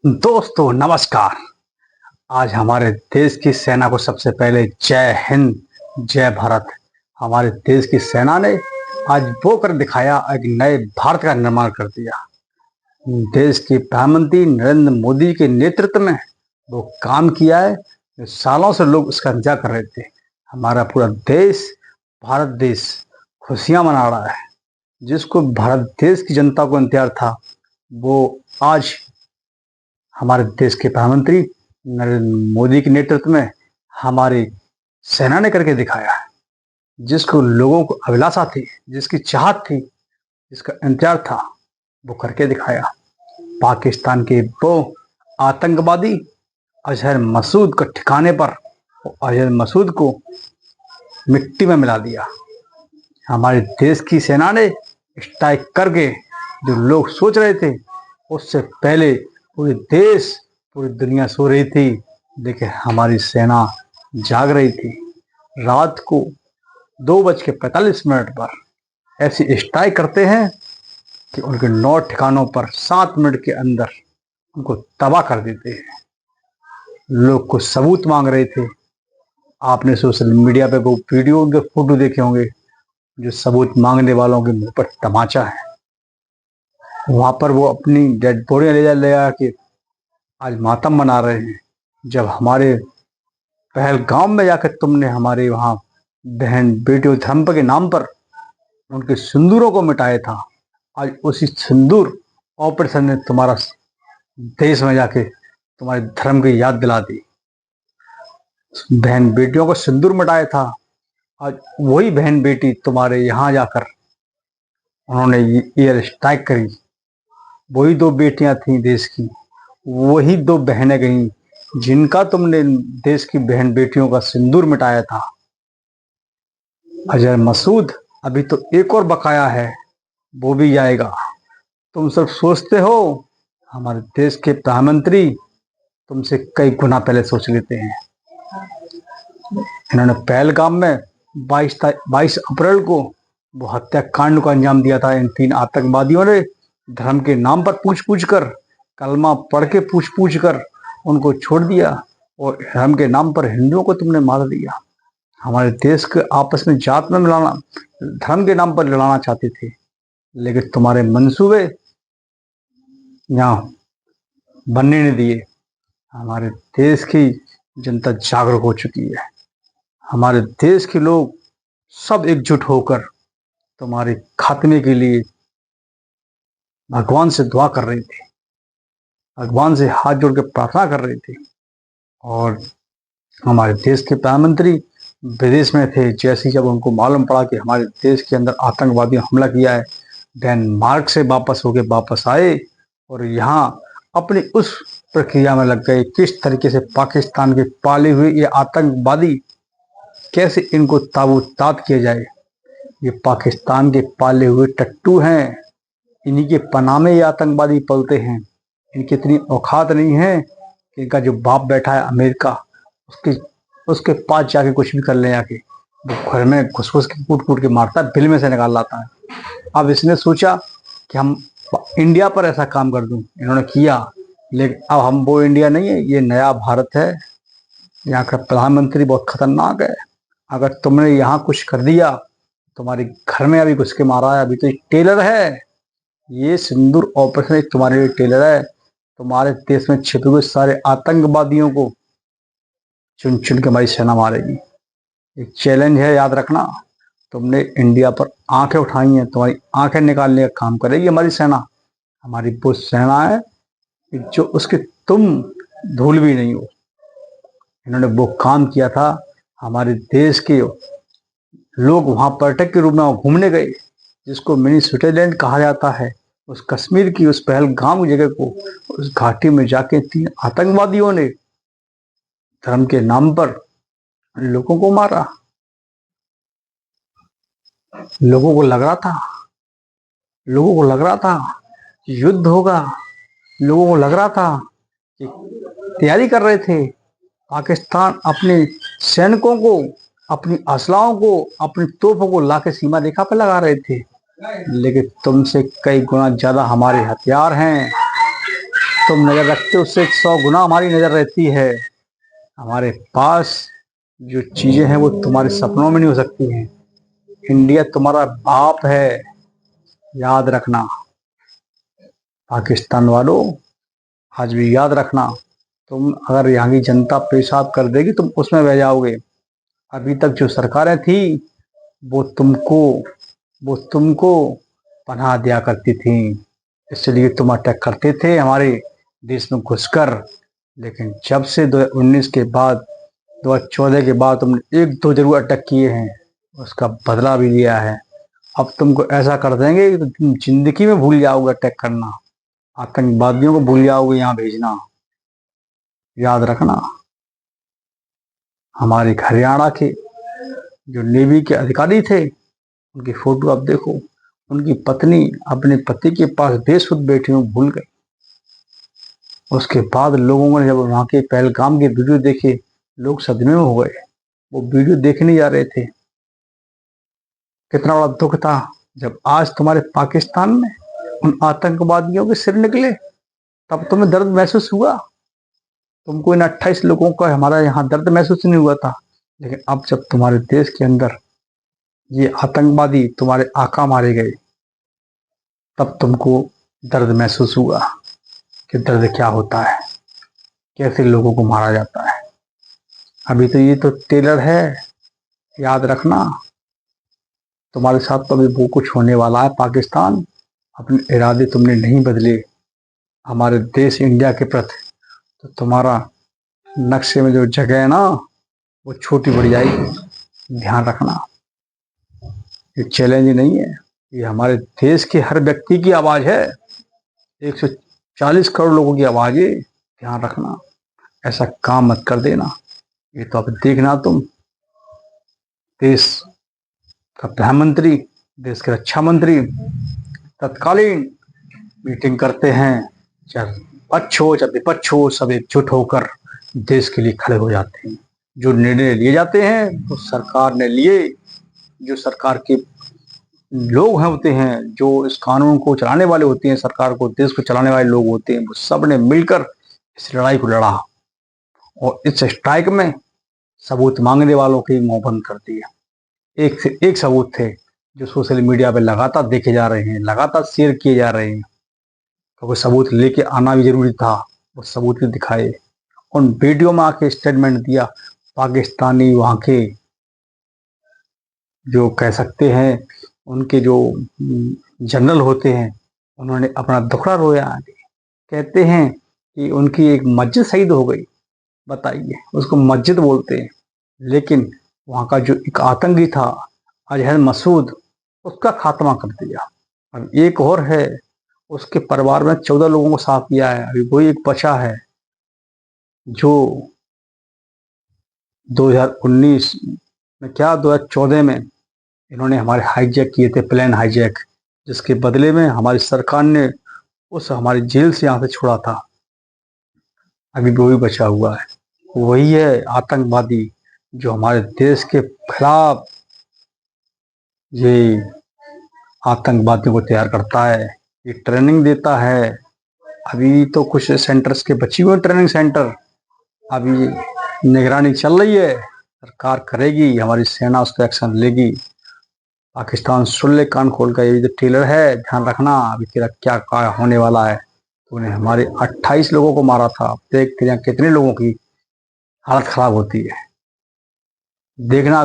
दोस्तों नमस्कार। आज हमारे देश की सेना को सबसे पहले जय हिंद जय भारत। हमारे देश की सेना ने आज वो कर दिखाया, एक नए भारत का निर्माण कर दिया। देश के प्रधानमंत्री नरेंद्र मोदी के नेतृत्व में वो काम किया है जो सालों से लोग उसका इंतजार कर रहे थे। हमारा पूरा देश, भारत देश खुशियां मना रहा है। जिसको भारत देश की जनता को इंतजार था, वो आज हमारे देश के प्रधानमंत्री नरेंद्र मोदी के नेतृत्व में हमारी सेना ने करके दिखाया है। जिसको लोगों को अभिलाषा थी, जिसकी चाहत थी, जिसका इंतजार था, वो करके दिखाया। पाकिस्तान के वो आतंकवादी अजहर मसूद को ठिकाने पर अजहर मसूद को मिट्टी में मिला दिया। हमारे देश की सेना ने स्ट्राइक करके जो लोग सोच रहे थे, उससे पहले पूरे देश, पूरी दुनिया सो रही थी, लेकिन हमारी सेना जाग रही थी। रात को 2:45 पर ऐसी स्ट्राइक करते हैं कि उनके 9 ठिकानों पर 7 मिनट के अंदर उनको तबाह कर देते हैं। लोग कुछ सबूत मांग रहे थे। आपने सोशल मीडिया पे वो वीडियो, उनके फोटो देखे होंगे, जो सबूत मांगने वालों के मुंह पर तमाचा है। वहां पर वो अपनी डेड बॉडी ले आके आज मातम मना रहे हैं। जब हमारे पहलगाम में जाकर तुमने हमारे वहां बहन बेटियों धर्म के नाम पर उनके सिंदूरों को मिटाया था, आज उसी सिंदूर ऑपरेशन ने तुम्हारा देश में जाके तुम्हारे धर्म की याद दिला दी। बहन बेटियों को सिंदूर मिटाया था, आज वही बहन बेटी तुम्हारे यहाँ जाकर उन्होंने एयर स्ट्राइक करी। वही 2 बेटियां थी देश की, वही 2 बहनें गईं जिनका तुमने देश की बहन बेटियों का सिंदूर मिटाया था। अजहर मसूद अभी तो एक और बकाया है, वो भी जाएगा। तुम सब सोचते हो हमारे देश के प्रधानमंत्री तुमसे कई गुना पहले सोच लेते हैं। इन्होंने पहलगाम में 22 अप्रैल को वो हत्याकांड को अंजाम दिया था। इन 3 आतंकवादियों ने धर्म के नाम पर पूछ कर, कलमा पढ़ के पूछ कर उनको छोड़ दिया, और धर्म के नाम पर हिंदुओं को तुमने मार दिया। हमारे देश के आपस में जात में मिलाना, धर्म के नाम पर लड़ाना चाहते थे, लेकिन तुम्हारे मंसूबे यहाँ बनने नहीं दिए। हमारे देश की जनता जागरूक हो चुकी है। हमारे देश के लोग सब एकजुट होकर तुम्हारे खात्मे के लिए भगवान से दुआ कर रहे थे, भगवान से हाथ जोड़ के प्रार्थना कर रहे थे। और हमारे देश के प्रधानमंत्री विदेश में थे। जैसे ही जब उनको मालूम पड़ा कि हमारे देश के अंदर आतंकवादियों ने हमला किया है, डेनमार्क से वापस आए और यहाँ अपनी उस प्रक्रिया में लग गए, किस तरीके से पाकिस्तान के पाले हुए ये आतंकवादी, कैसे इनको ताबूतात किया जाए। ये पाकिस्तान के पाले हुए टट्टू हैं, इन्हीं के पनाह में ये आतंकवादी पलते हैं। इनकी इतनी औकात नहीं है कि इनका जो बाप बैठा है अमेरिका, उसके पास जाके कुछ भी कर ले, जाके वो घर में घुस के कूट के मारता है, बिल में से निकाल लाता है। अब इसने सोचा कि हम इंडिया पर ऐसा काम कर दूं, इन्होंने किया, लेकिन अब हम वो इंडिया नहीं है, ये नया भारत है। यहाँ का प्रधानमंत्री बहुत खतरनाक है। अगर तुमने यहाँ कुछ कर दिया, तुम्हारे घर में अभी घुस के मारा है। अभी तो टेलर है, ये सिंदूर ऑपरेशन तुम्हारे लिए टेलर है। तुम्हारे देश में छिपे हुए सारे आतंकवादियों को चुन चुन के हमारी सेना मारेगी। एक चैलेंज है, याद रखना। तुमने इंडिया पर आंखें उठाई हैं, तुम्हारी आंखें निकालने का काम करेगी हमारी सेना। हमारी वो सेना है जो उसके तुम धूल भी नहीं हो। इन्होंने वो काम किया था। हमारे देश के लोग वहां पर्यटक के रूप में घूमने गए, जिसको मिनी स्विट्जरलैंड कहा जाता है। उस कश्मीर की, उस पहलगाम की जगह को, उस घाटी में जाके 3 आतंकवादियों ने धर्म के नाम पर लोगों को मारा। लोगों को लग रहा था कि युद्ध होगा। लोगों को लग रहा था कि तैयारी कर रहे थे। पाकिस्तान अपने सैनिकों को, अपनी असलाओं को, अपनी तोपों को लाके सीमा रेखा पर लगा रहे थे, लेकिन तुमसे कई गुना ज्यादा हमारे हथियार हैं। तुम नज़र रखते हो उससे 100 गुना हमारी नज़र रहती है। हमारे पास जो चीज़ें हैं वो तुम्हारे सपनों में नहीं हो सकती हैं। इंडिया तुम्हारा बाप है, याद रखना। पाकिस्तान वालों, आज भी याद रखना, तुम अगर यहाँ की जनता पेशाब कर देगी तुम उसमें बह जाओगे। अभी तक जो सरकारें थी वो तुमको वो तुमको पनाह दिया करती थी, इसलिए तुम अटैक करते थे हमारे देश में घुसकर। लेकिन जब से 2019 के बाद, 2014 के बाद तुमने एक दो जरूर अटैक किए हैं, उसका बदला भी लिया है। अब तुमको ऐसा कर देंगे कि तुम जिंदगी में भूल जाओगे अटैक करना, आतंकवादियों को भूल जाओगे यहाँ भेजना। याद रखना। हमारे हरियाणा के जो नेवी के अधिकारी थे, उनकी फोटो आप देखो, उनकी पत्नी अपने पति के पास बेसुध बैठी हुई भूल गई। उसके बाद लोगों ने जब वहां के पहलगाम के वीडियो देखे, लोग सदमे में हो गए। वो वीडियो देखने जा रहे थे। कितना बड़ा दुख था जब आज तुम्हारे पाकिस्तान में उन आतंकवादियों के सिर निकले, तब तुम्हें दर्द महसूस हुआ। तुमको इन 28 लोगों का हमारा यहाँ दर्द महसूस नहीं हुआ था, लेकिन अब जब तुम्हारे देश के अंदर ये आतंकवादी तुम्हारे आका मारे गए, तब तुमको दर्द महसूस हुआ कि दर्द क्या होता है, कैसे लोगों को मारा जाता है। अभी तो ये तो टेलर है, याद रखना। तुम्हारे साथ तो अभी वो कुछ होने वाला है। पाकिस्तान, अपने इरादे तुमने नहीं बदले हमारे देश इंडिया के प्रति, तो तुम्हारा नक्शे में जो जगह है ना, वो छोटी पड़ जाएगी। ध्यान रखना। ये चैलेंज नहीं है, ये हमारे देश के हर व्यक्ति की आवाज है। 140 करोड़ लोगों की आवाज है। ध्यान रखना, ऐसा काम मत कर देना। ये तो अब देखना, तुम देश का प्रधानमंत्री, देश के रक्षा मंत्री तत्कालीन मीटिंग करते हैं, चाहे पक्ष हो चाहे विपक्ष हो, सब एकजुट होकर देश के लिए खड़े हो जाते हैं। जो निर्णय लिए जाते हैं तो सरकार ने लिए, जो सरकार के लोग हैं होते हैं, जो इस कानून को चलाने वाले होते हैं, सरकार को, देश को चलाने वाले लोग होते हैं, वो सब ने मिलकर इस लड़ाई को लड़ा। और इस स्ट्राइक में सबूत मांगने वालों की मुंह बंद कर दिया। एक से एक सबूत थे जो सोशल मीडिया पे लगातार देखे जा रहे हैं, लगातार शेयर किए जा रहे हैं। तो कोई सबूत लेके आना भी जरूरी था, वो सबूत भी दिखाए। उन वीडियो में आके स्टेटमेंट दिया। पाकिस्तानी वहाँ के जो कह सकते हैं, उनके जो जनरल होते हैं, उन्होंने अपना दुखड़ा रोया आगे। कहते हैं कि उनकी एक मस्जिद शहीद हो गई। बताइए, उसको मस्जिद बोलते हैं, लेकिन वहाँ का जो एक आतंकी था अजहर मसूद, उसका खात्मा कर दिया। अब एक और है, उसके परिवार में 14 लोगों को साफ किया है। अभी वही एक बचा है जो 2019 में, क्या 2014 में इन्होंने हमारे हाईजैक किए थे, प्लेन हाईजैक, जिसके बदले में हमारी सरकार ने उस हमारी जेल से यहाँ से छोड़ा था। अभी वो भी बचा हुआ है। वही है आतंकवादी जो हमारे देश के खिलाफ ये आतंकवादियों को तैयार करता है, ये ट्रेनिंग देता है। अभी तो कुछ सेंटर्स के बची हुए ट्रेनिंग सेंटर, अभी निगरानी चल रही है, सरकार करेगी, हमारी सेना उस पर एक्शन लेगी। पाकिस्तान सुन ले कान खोल कर, ये जो टेलर है, ध्यान रखना, अभी तेरा क्या क्या होने वाला है। तूने हमारे 28 लोगों को मारा था, देख तेरे कितने लोगों की हालत खराब होती है। देखना।